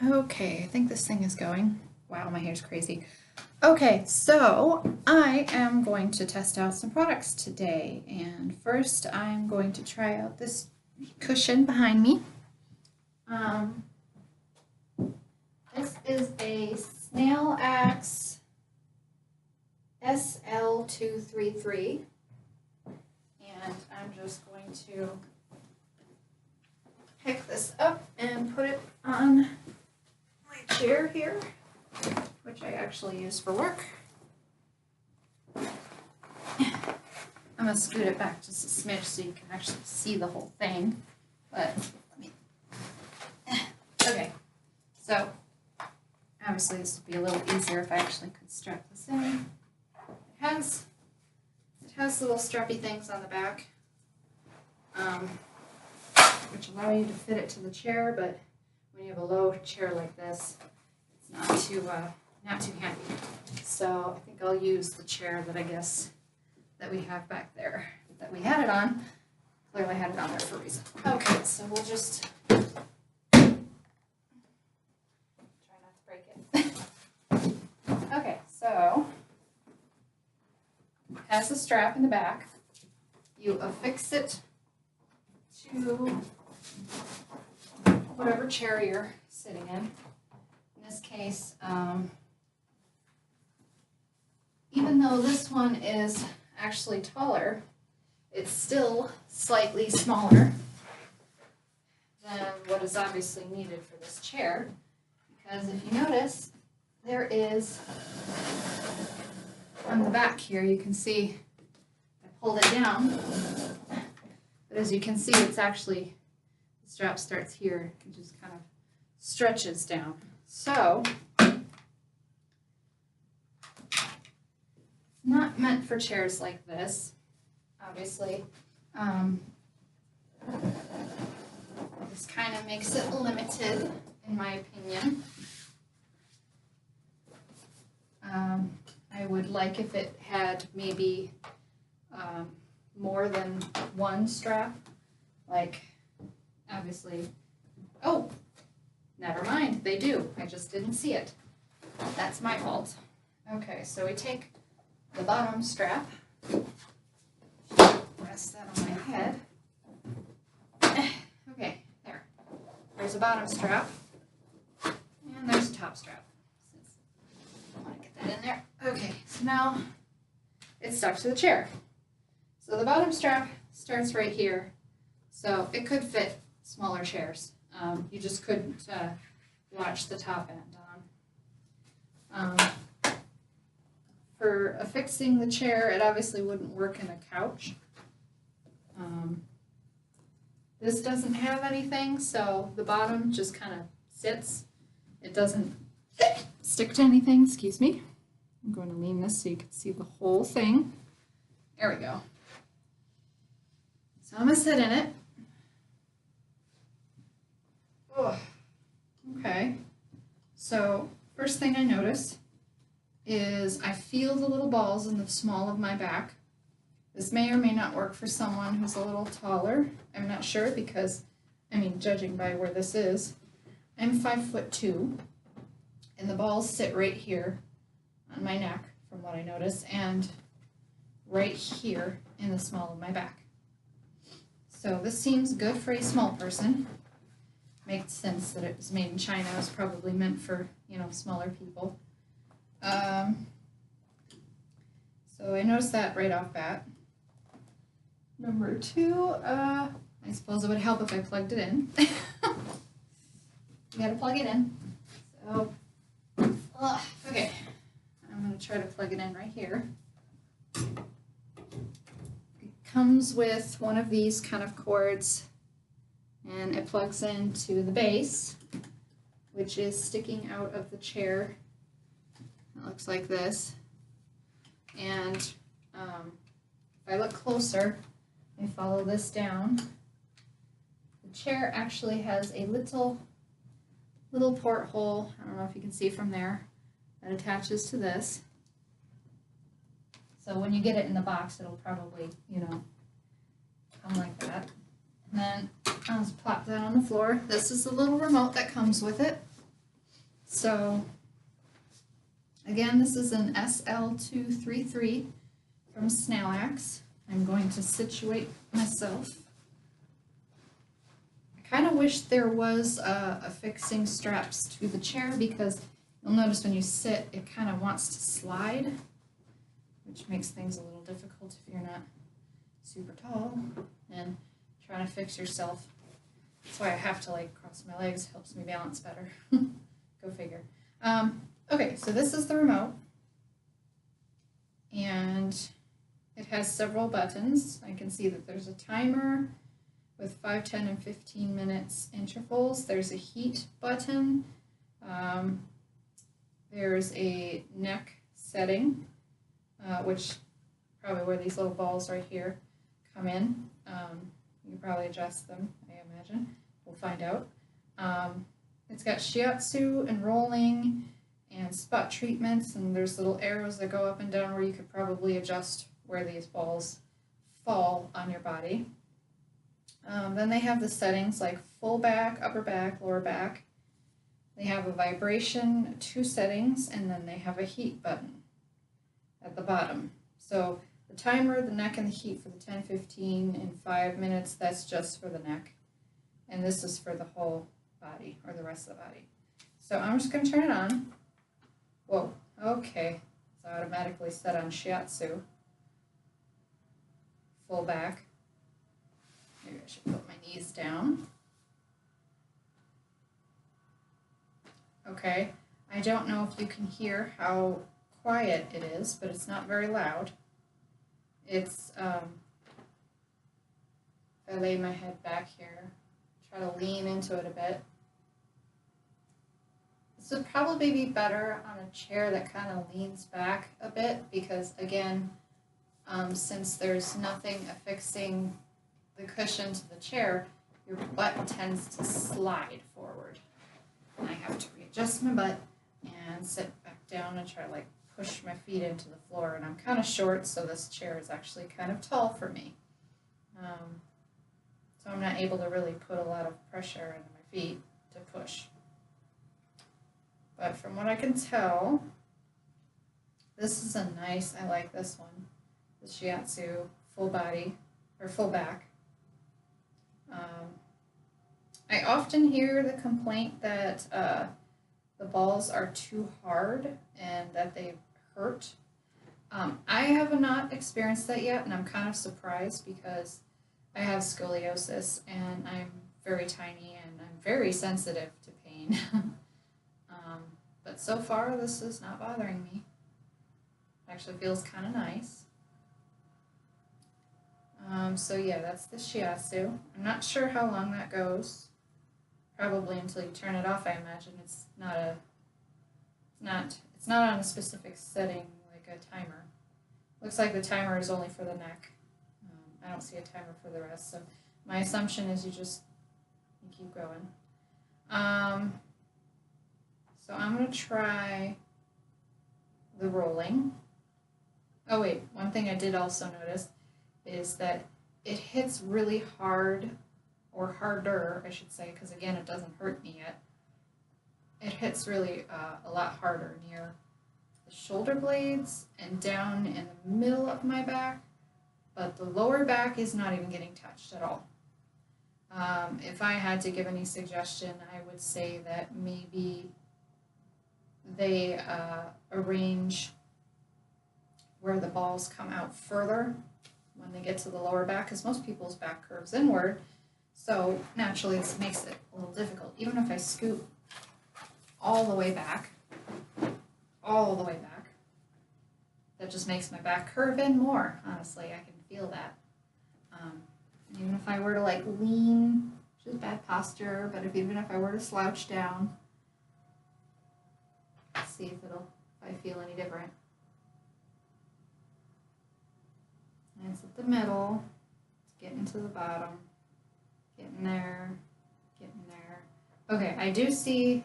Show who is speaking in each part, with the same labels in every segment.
Speaker 1: Okay, I think this thing is going. Wow, my hair's crazy. Okay, so I am going to test out some products today, and first I'm going to try out this cushion behind me. This is a Snailax SL-233, and I'm just going to pick this up and put it on my chair here, which I actually use for work. I'm going to scoot it back just a smidge so you can actually see the whole thing. But let me. Okay, so obviously this would be a little easier if I actually could strap this in. It has little strappy things on the back, which allow you to fit it to the chair, but when you have a low chair like this, it's not too handy. So I think I'll use the chair that we have back there, that we had it on. Clearly had it on there for a reason. Okay, so we'll just try not to break it. Okay, so it has a strap in the back. You affix it to whatever chair you're sitting in. In this case, even though this one is actually taller, it's still slightly smaller than what is obviously needed for this chair, because if you notice, there is, on the back here, you can see I pulled it down, but as you can see, it's actually, the strap starts here, it just kind of stretches down. So, not meant for chairs like this, obviously. This kind of makes it limited, in my opinion. I would like if it had maybe more than one strap, like obviously, oh, never mind, they do, I just didn't see it. That's my fault. Okay, so we take the bottom strap, rest that on my head. Okay, there's a bottom strap, and there's a top strap. I want to get that in there. Okay, so now it's stuck to the chair. So the bottom strap starts right here, so it could fit smaller chairs. You just couldn't latch the top end on. For affixing the chair, it obviously wouldn't work in a couch. This doesn't have anything, so the bottom just kind of sits. It doesn't stick to anything, excuse me. I'm going to lean this so you can see the whole thing. There we go. So I'm going to sit in it. Oh, okay. So first thing I notice is I feel the little balls in the small of my back. This may or may not work for someone who's a little taller. I'm not sure because, judging by where this is, I'm 5'2", and the balls sit right here on my neck, from what I notice, and right here in the small of my back. So this seems good for a small person. Makes sense that it was made in China. It was probably meant for, smaller people. So I noticed that right off bat. Number two, I suppose it would help if I plugged it in. You gotta plug it in. So, okay, I'm gonna try to plug it in right here. It comes with one of these kind of cords, and it plugs into the base, which is sticking out of the chair. It looks like this. And if I look closer and follow this down, the chair actually has a little porthole, I don't know if you can see from there, that attaches to this. So when you get it in the box, it'll probably, come like that. And then I'll just plop that on the floor. This is the little remote that comes with it. So again, this is an SL-233 from Snailax. I'm going to situate myself. I kind of wish there was affixing straps to the chair, because you'll notice when you sit, it kind of wants to slide, which makes things a little difficult if you're not super tall and trying to fix yourself. That's why I have to like cross my legs, helps me balance better. Go figure. Okay, so this is the remote, and it has several buttons. I can see that there's a timer with 5, 10, and 15 minutes intervals. There's a heat button. There's a neck setting, which probably where these little balls right here come in. You can probably adjust them, I imagine. We'll find out. It's got Shiatsu and rolling and spot treatments, and there's little arrows that go up and down where you could probably adjust where these balls fall on your body. Then they have the settings like full back, upper back, lower back. They have a vibration, 2 settings, and then they have a heat button at the bottom. So the timer, the neck, and the heat for the 10, 15, and 5 minutes, that's just for the neck. And this is for the whole body, or the rest of the body. So I'm just going to turn it on. Whoa, okay. It's automatically set on Shiatsu. Full back. Maybe I should put my knees down. Okay, I don't know if you can hear how quiet it is, but it's not very loud. It's, if I lay my head back here, try to lean into it a bit. This would probably be better on a chair that kind of leans back a bit, because again, since there's nothing affixing the cushion to the chair, your butt tends to slide forward. And I have to readjust my butt and sit back down and try to like push my feet into the floor. And I'm kind of short, so this chair is actually kind of tall for me. So I'm not able to really put a lot of pressure into my feet to push. But from what I can tell, this is a nice, I like this one, the Shiatsu full body, or full back. I often hear the complaint that the balls are too hard and that they hurt. I have not experienced that yet, and I'm kind of surprised because I have scoliosis and I'm very tiny and I'm very sensitive to pain. But so far, this is not bothering me. It actually feels kind of nice. So yeah, that's the Shiatsu. I'm not sure how long that goes. Probably until you turn it off, I imagine. It's not on a specific setting like a timer. Looks like the timer is only for the neck. I don't see a timer for the rest, so my assumption is you keep going. So I'm going to try the rolling. Oh wait, one thing I did also notice is that it hits really hard, or harder, I should say, because again, it doesn't hurt me yet. It hits really a lot harder near the shoulder blades and down in the middle of my back, but the lower back is not even getting touched at all. If I had to give any suggestion, I would say that maybe they arrange where the balls come out further when they get to the lower back, because most people's back curves inward, so naturally this makes it a little difficult. Even if I scoot all the way back, that just makes my back curve in more, honestly. I can feel that. Even if I were to like lean, which is bad posture, but even if I were to slouch down, let's see if I feel any different. And it's at the middle, it's getting to the bottom, getting there. Okay, I do see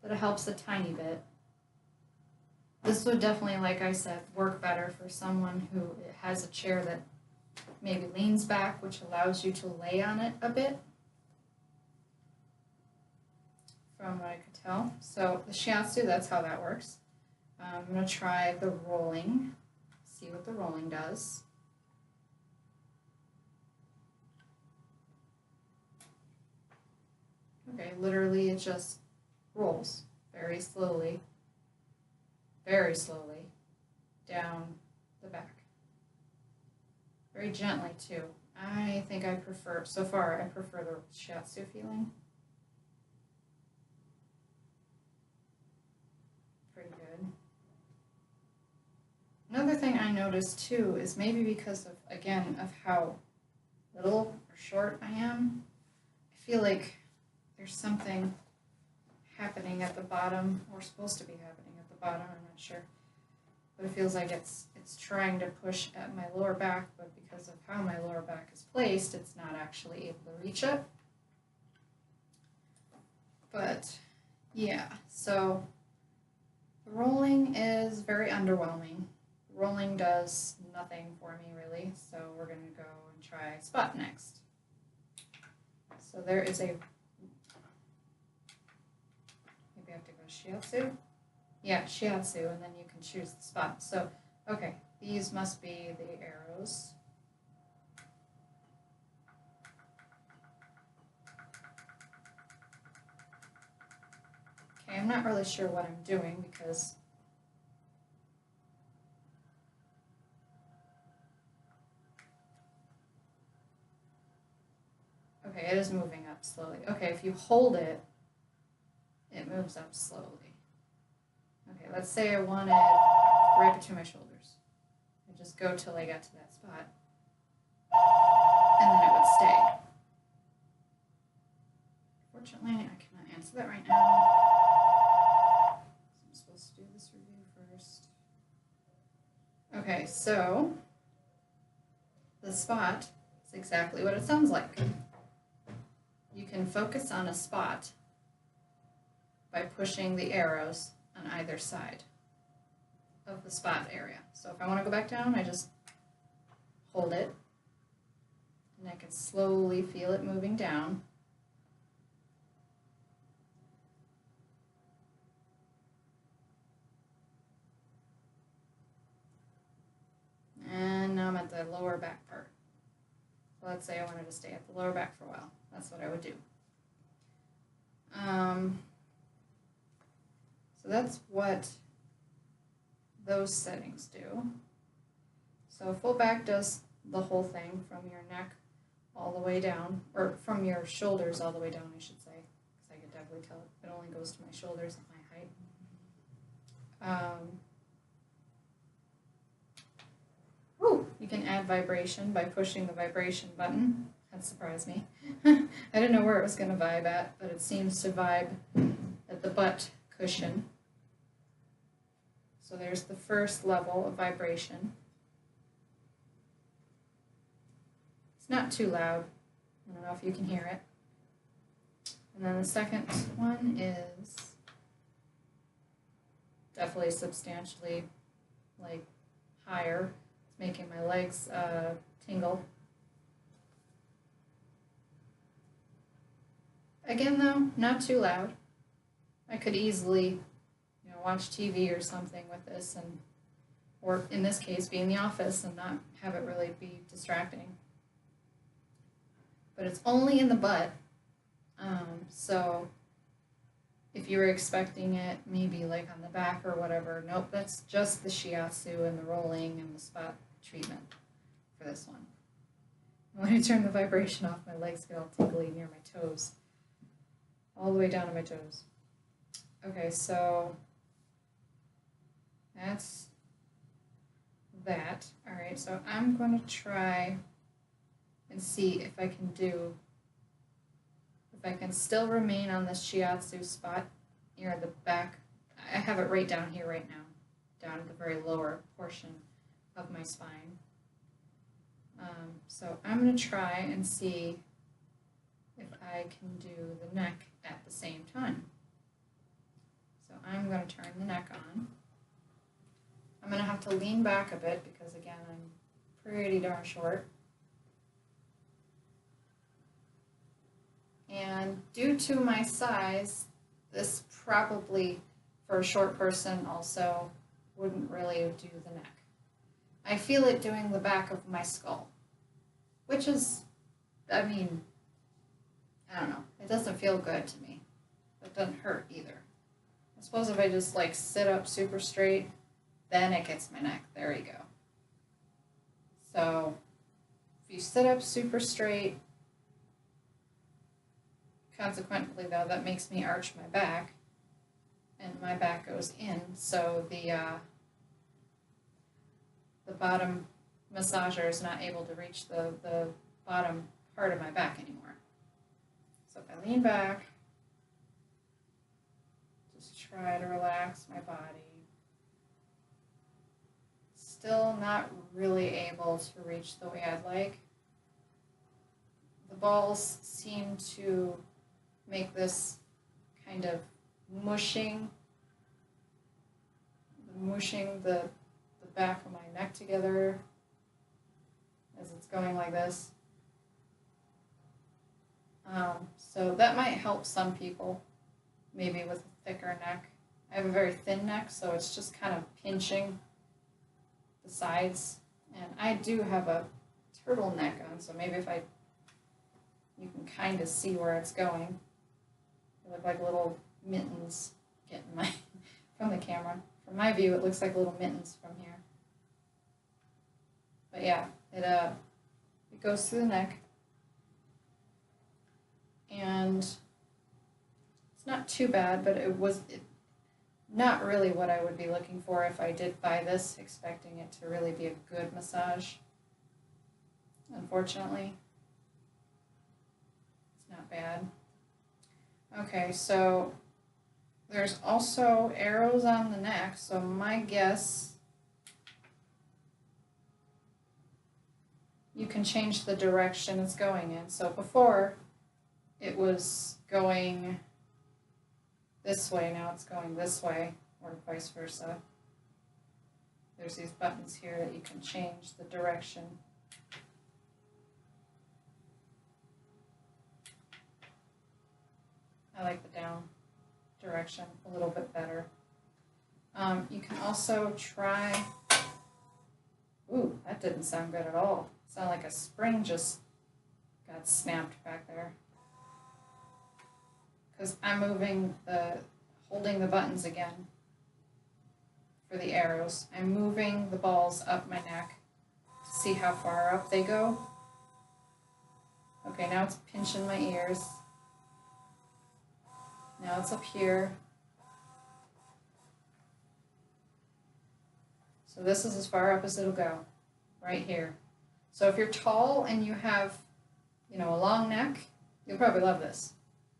Speaker 1: that it helps a tiny bit. This would definitely, like I said, work better for someone who has a chair that maybe leans back, which allows you to lay on it a bit. from what I could tell. So the shiatsu, that's how that works. I'm going to try the rolling, see what the rolling does. Okay, literally it just rolls very slowly down the back. Very gently too. I think I prefer, so far I prefer the shiatsu feeling. Pretty good. Another thing I noticed too is maybe because of, again, of how little or short I am, I feel like there's something happening at the bottom, or supposed to be happening at the bottom, I'm not sure. But it feels like it's trying to push at my lower back, but because of how my lower back is placed, it's not actually able to reach it. But yeah, so the rolling is very underwhelming. The rolling does nothing for me really, so we're going to go and try spot next. So there is a, maybe I have to go shiatsu? Yeah, shiatsu, and then you can choose the spot. So, okay, these must be the arrows. Okay, I'm not really sure what I'm doing because okay, it is moving up slowly. Okay, if you hold it, it moves up slowly. Okay, let's say I wanted right between my shoulders. I just go till I get to that spot, and then it would stay. Fortunately, I cannot answer that right now. So I'm supposed to do this review first. Okay, so the spot is exactly what it sounds like. You can focus on a spot by pushing the arrows on either side of the spot area. So if I want to go back down, I just hold it, and I can slowly feel it moving down. And now I'm at the lower back part. So let's say I wanted to stay at the lower back for a while. That's what I would do. So that's what those settings do. So full back does the whole thing from your neck all the way down, or from your shoulders all the way down, I should say, because I could definitely tell it only goes to my shoulders at my height. You can add vibration by pushing the vibration button. That surprised me. I didn't know where it was going to vibe at, but it seems to vibe at the butt cushion. So there's the first level of vibration. It's not too loud. I don't know if you can hear it. And then the second one is definitely substantially higher. It's making my legs tingle. Again though, not too loud. I could easily watch TV or something with this, or in this case be in the office and not have it really be distracting. But it's only in the butt, so if you were expecting it maybe like on the back or whatever, nope, that's just the shiatsu and the rolling and the spot treatment for this one. When I turn the vibration off, my legs get all tingly near my toes, all the way down to my toes. Okay, so that's that. All right, so I'm going to try and see if I can still remain on this shiatsu spot near the back. I have it right down here right now, down at the very lower portion of my spine. So I'm going to try and see if I can do the neck at the same time. So I'm going to turn the neck on. I'm going to have to lean back a bit because, again, I'm pretty darn short. And due to my size, this probably, for a short person also, wouldn't really do the neck. I feel it doing the back of my skull, which is, I mean, I don't know. It doesn't feel good to me. It doesn't hurt either. I suppose if I just like sit up super straight, then it gets my neck. There you go. So if you sit up super straight, consequently though, that makes me arch my back, and my back goes in, so the bottom massager is not able to reach the bottom part of my back anymore. So if I lean back, just try to relax my body. Still not really able to reach the way I'd like. The balls seem to make this kind of mushing the back of my neck together as it's going like this. So that might help some people, maybe with a thicker neck. I have a very thin neck, so it's just kind of pinching the sides. And I do have a turtleneck on, so maybe if you can kind of see where it's going. They look like little mittens getting from the camera. From my view, it looks like little mittens from here. But yeah, it goes through the neck. And it's not too bad, but it not really what I would be looking for if I did buy this, expecting it to really be a good massage. Unfortunately, it's not bad. Okay, so there's also arrows on the neck, so my guess, you can change the direction it's going in. So before, it was going this way, now it's going this way, or vice versa. There's these buttons here that you can change the direction. I like the down direction a little bit better. You can also try, ooh, that didn't sound good at all. It sounded like a spring just got snapped back there. Because I'm holding the buttons again for the arrows. I'm moving the balls up my neck to see how far up they go. Okay, now it's pinching my ears. Now it's up here. So this is as far up as it'll go, right here. So if you're tall and you have, a long neck, you'll probably love this,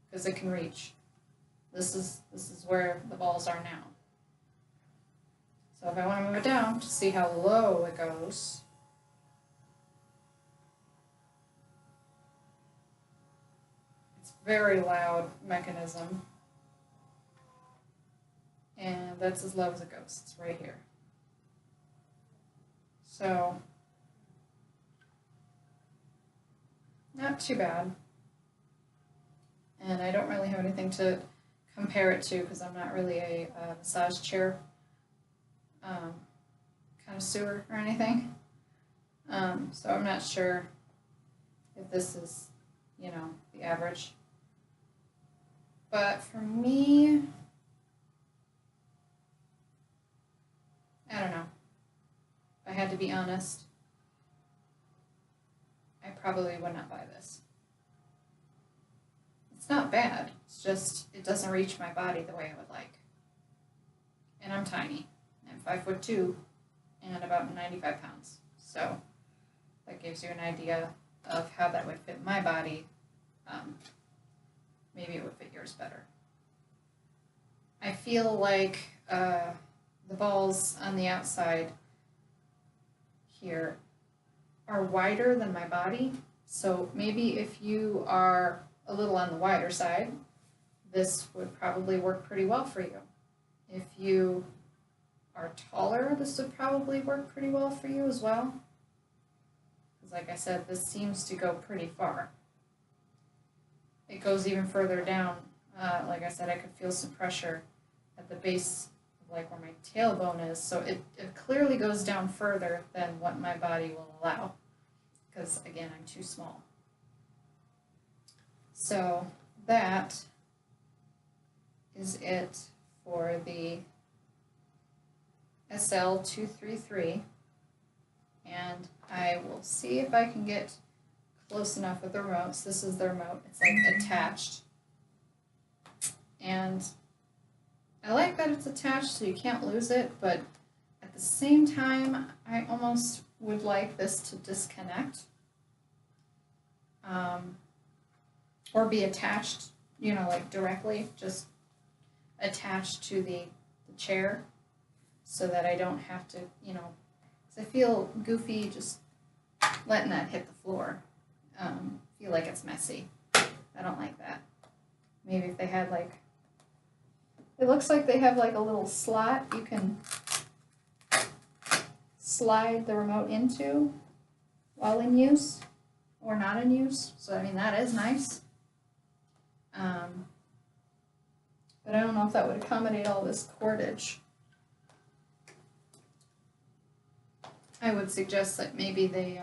Speaker 1: because it can reach. This is where the balls are now. So if I want to move it down to see how low it goes, it's a very loud mechanism. And that's as low as it goes. It's right here. So, not too bad. And I don't really have anything to compare it to because I'm not really a massage chair connoisseur or anything. So I'm not sure if this is, the average. But for me, I don't know. If I had to be honest, I probably would not buy this. It's not bad. It's just, it doesn't reach my body the way I would like. And I'm tiny. I'm 5'2" and about 95 pounds. So that gives you an idea of how that would fit my body. Maybe it would fit yours better. I feel like the balls on the outside here are wider than my body. So maybe if you are a little on the wider side, this would probably work pretty well for you. If you are taller, this would probably work pretty well for you as well. Because like I said, this seems to go pretty far. It goes even further down like I said, I could feel some pressure at the base of like where my tailbone is. So it clearly goes down further than what my body will allow, because again, I'm too small. So that is it for the SL-233, and I will see if I can get close enough with the remotes. This is the remote. It's like attached, and I like that it's attached so you can't lose it, but at the same time I almost would like this to disconnect, or be attached, you know, like directly just attached to the chair, so that I don't have to, you know, because I feel goofy just letting that hit the floor. Feel like it's messy. I don't like that. Maybe if they had like, it looks like they have like a little slot you can slide the remote into while in use or not in use. So I mean, that is nice. But I don't know if that would accommodate all this cordage. I would suggest that maybe they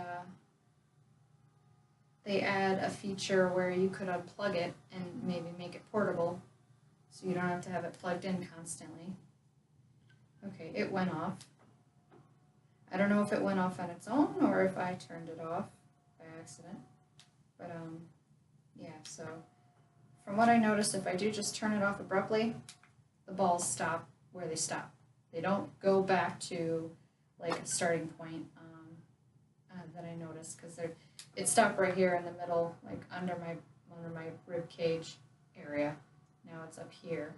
Speaker 1: add a feature where you could unplug it and maybe make it portable, so you don't have to have it plugged in constantly. Okay, it went off. I don't know if it went off on its own or if I turned it off by accident. But yeah, so from what I noticed, if I do just turn it off abruptly, the balls stop where they stop. They don't go back to like a starting point that I noticed, because it stopped right here in the middle, like under my rib cage area. Now it's up here,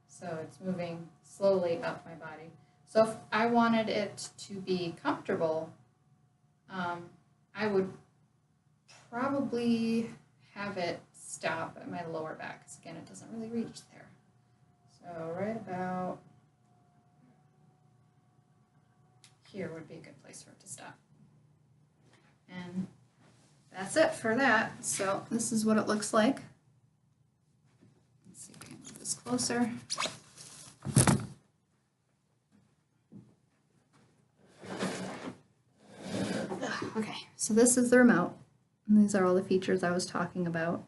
Speaker 1: so it's moving slowly up my body. So if I wanted it to be comfortable, I would probably have it stop at my lower back, because again, it doesn't really reach there. So right about here would be a good place for it to stop. And that's it for that. So this is what it looks like. Let's see if we can move this closer. Okay, so this is the remote. And these are all the features I was talking about.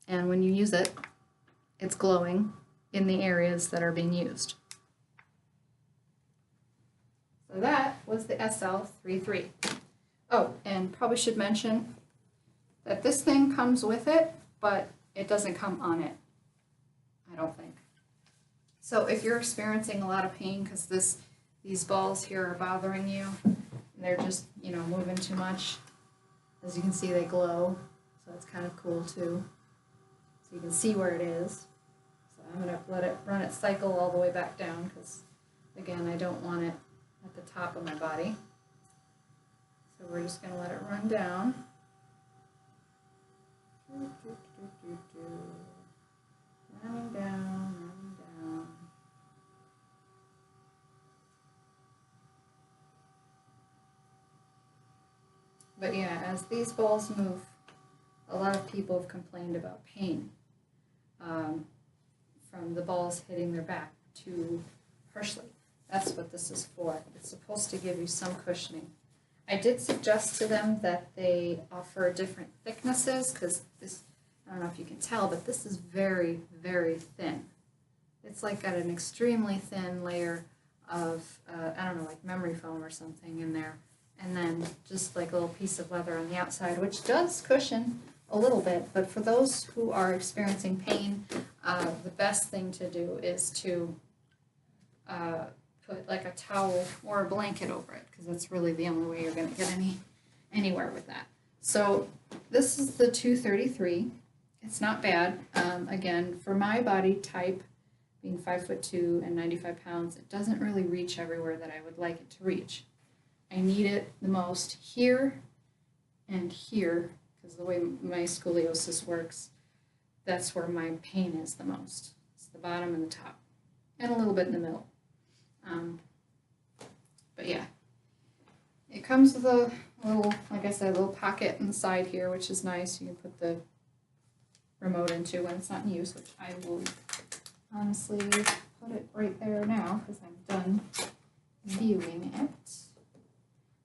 Speaker 1: And when you use it, it's glowing in the areas that are being used. So that was the SL-33. Oh, and probably should mention that this thing comes with it, but it doesn't come on it, I don't think. So if you're experiencing a lot of pain because these balls here are bothering you, and they're just, you know, moving too much, as you can see, they glow, so it's kind of cool too. So you can see where it is. So I'm going to run it cycle all the way back down, because again, I don't want it at the top of my body. So we're just going to let it run down. Running down, running down. But yeah, as these balls move, a lot of people have complained about pain from the balls hitting their back too harshly. That's what this is for. It's supposed to give you some cushioning. I did suggest to them that they offer different thicknesses, because this, I don't know if you can tell, but this is very, very thin. It's like got an extremely thin layer of, I don't know, like memory foam or something in there, and then just like a little piece of leather on the outside, which does cushion a little bit, but for those who are experiencing pain, the best thing to do is to put like a towel or a blanket over it, because that's really the only way you're going to get anywhere with that. So this is the 233. It's not bad. Again, for my body type, being 5'2" and 95 pounds, it doesn't really reach everywhere that I would like it to reach. I need it the most here and here, because the way my scoliosis works, that's where my pain is the most. It's the bottom and the top, and a little bit in the middle. But yeah, it comes with a little, like I said, a little pocket inside here, which is nice. You can put the remote into when it's not in use, which I will honestly put it right there now because I'm done viewing it.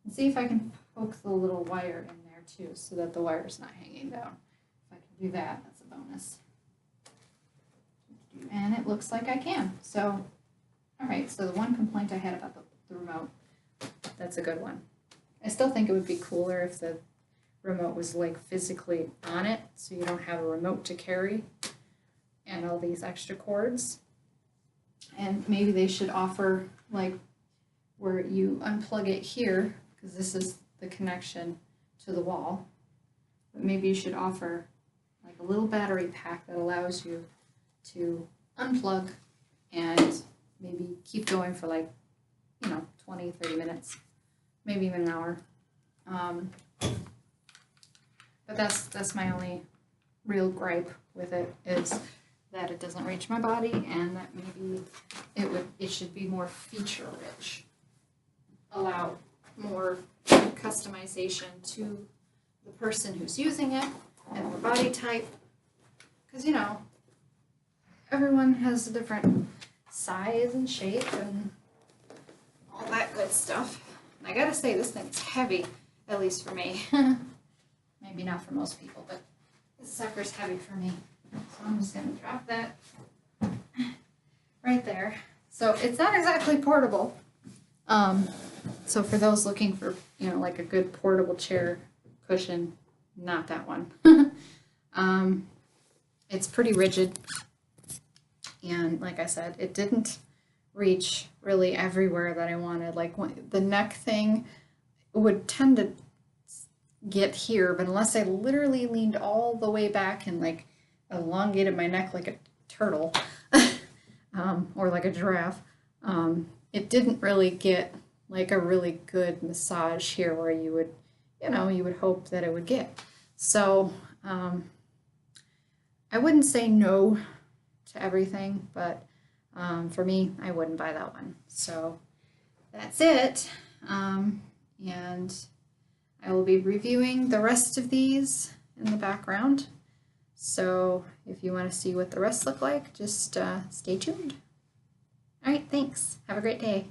Speaker 1: And see if I can poke the little wire in there too so that the wire's not hanging down. If I can do that, that's a bonus. And it looks like I can. So, all right, so the one complaint I had about the remote, that's a good one. I still think it would be cooler if the remote was like physically on it, so you don't have a remote to carry and all these extra cords. And maybe they should offer like where you unplug it here, because this is the connection to the wall, but maybe you should offer like a little battery pack that allows you to unplug and maybe keep going for like, 20, 30 minutes, maybe even an hour. But that's my only real gripe with it, is that it doesn't reach my body and that maybe it should be more feature rich. Allow more customization to the person who's using it and their body type. Because, everyone has a different size and shape and all that good stuff. And I gotta say, this thing's heavy, at least for me. Maybe not for most people, but this sucker's heavy for me. So I'm just gonna drop that right there. So it's not exactly portable. So for those looking for, like a good portable chair cushion, not that one. It's pretty rigid. And like I said, it didn't reach really everywhere that I wanted. Like the neck thing would tend to get here, but unless I literally leaned all the way back and like elongated my neck like a turtle or like a giraffe, it didn't really get like a really good massage here where you would, you would hope that it would get. So I wouldn't say no to everything, but for me, I wouldn't buy that one. So that's it. And I will be reviewing the rest of these in the background. So if you want to see what the rest look like, just stay tuned. All right, thanks. Have a great day.